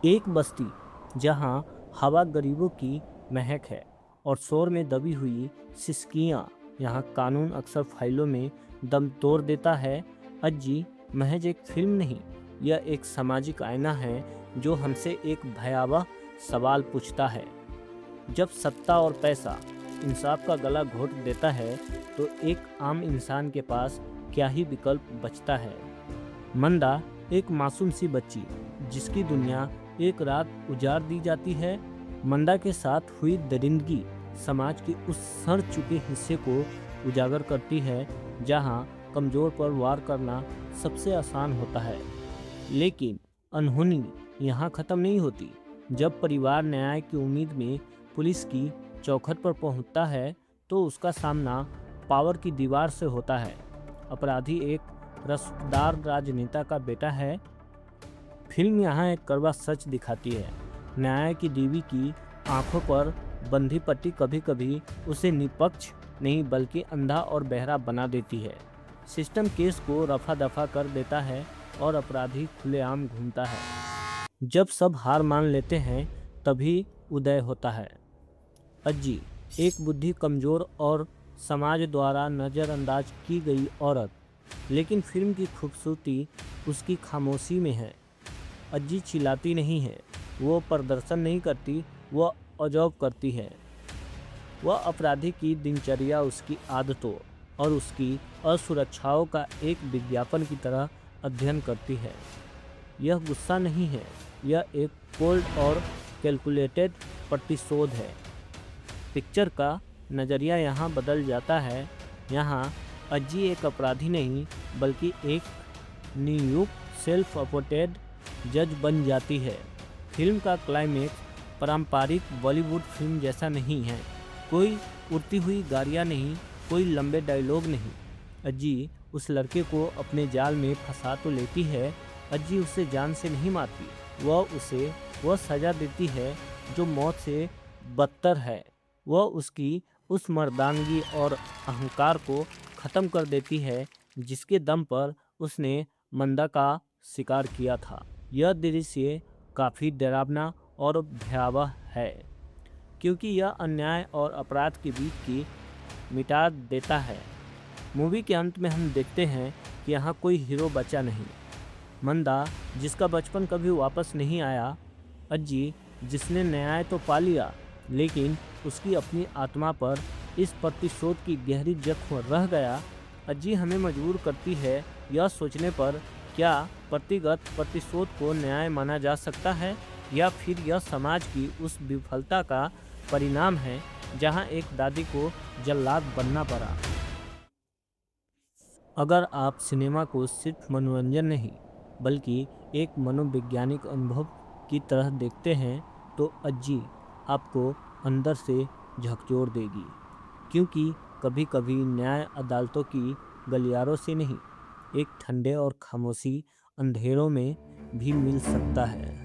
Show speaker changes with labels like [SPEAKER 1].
[SPEAKER 1] एक बस्ती जहाँ हवा गरीबों की महक है और शोर में दबी हुई सिसकियाँ। यहाँ कानून अक्सर फाइलों में दम तोड़ देता है। अज्जी महज एक फिल्म नहीं, यह एक सामाजिक आईना है जो हमसे एक भयावह सवाल पूछता है। जब सत्ता और पैसा इंसाफ का गला घोट देता है तो एक आम इंसान के पास क्या ही विकल्प बचता है। मंदा एक मासूम सी बच्ची जिसकी दुनिया एक रात उजाड़ दी जाती है। मंदा के साथ हुई दरिंदगी समाज के उस सड़ चुके हिस्से को उजागर करती है जहां कमजोर पर वार करना सबसे आसान होता है। लेकिन अनहोनी यहाँ खत्म नहीं होती। जब परिवार न्याय की उम्मीद में पुलिस की चौखट पर पहुंचता है तो उसका सामना पावर की दीवार से होता है। अपराधी एक रसदार राजनेता का बेटा है। फिल्म यहाँ एक कड़वा सच दिखाती है। न्याय की देवी की आंखों पर बंधी पट्टी कभी कभी उसे निष्पक्ष नहीं बल्कि अंधा और बहरा बना देती है। सिस्टम केस को रफा दफा कर देता है और अपराधी खुलेआम घूमता है। जब सब हार मान लेते हैं तभी उदय होता है। अज्जी एक बुद्धि कमजोर और समाज द्वारा नज़रअंदाज की गई औरत, लेकिन फिल्म की खूबसूरती उसकी खामोशी में है। अज्जी चिल्लाती नहीं है, वो प्रदर्शन नहीं करती, वह अजॉब करती है। वह अपराधी की दिनचर्या, उसकी आदतों और उसकी असुरक्षाओं का एक विज्ञापन की तरह अध्ययन करती है। यह गुस्सा नहीं है, यह एक कोल्ड और कैलकुलेटेड प्रतिशोध है। पिक्चर का नज़रिया यहाँ बदल जाता है। यहाँ अज्जी एक अपराधी नहीं बल्कि एक नियुक्त सेल्फ अपॉइंटेड जज बन जाती है। फिल्म का क्लाइमेक्स पारंपरिक बॉलीवुड फिल्म जैसा नहीं है। कोई उड़ती हुई गाड़ियाँ नहीं, कोई लंबे डायलॉग नहीं। अज्जी उस लड़के को अपने जाल में फंसा तो लेती है। अज्जी उसे जान से नहीं मारती, वह उसे वह सज़ा देती है जो मौत से बदतर है। वह उसकी उस मर्दानगी और अहंकार को ख़त्म कर देती है जिसके दम पर उसने मंदा का शिकार किया था। यह दृश्य काफ़ी डरावना और भयावह है क्योंकि यह अन्याय और अपराध के बीच की मिटा देता है। मूवी के अंत में हम देखते हैं कि यहाँ कोई हीरो बचा नहीं। मंदा जिसका बचपन कभी वापस नहीं आया, अज्जी जिसने न्याय तो पा लिया लेकिन उसकी अपनी आत्मा पर इस प्रतिशोध की गहरी जख्म रह गया। अज्जी हमें मजबूर करती है यह सोचने पर, क्या व्यक्तिगत प्रतिशोध को न्याय माना जा सकता है या फिर यह समाज की उस विफलता का परिणाम है जहां एक दादी को जल्लाद बनना पड़ा। अगर आप सिनेमा को सिर्फ मनोरंजन नहीं बल्कि एक मनोवैज्ञानिक अनुभव की तरह देखते हैं तो अज्जी आपको अंदर से झकझोर देगी, क्योंकि कभी कभी न्याय अदालतों की गलियारों से नहीं, एक ठंडे और खामोशी अंधेरों में भी मिल सकता है।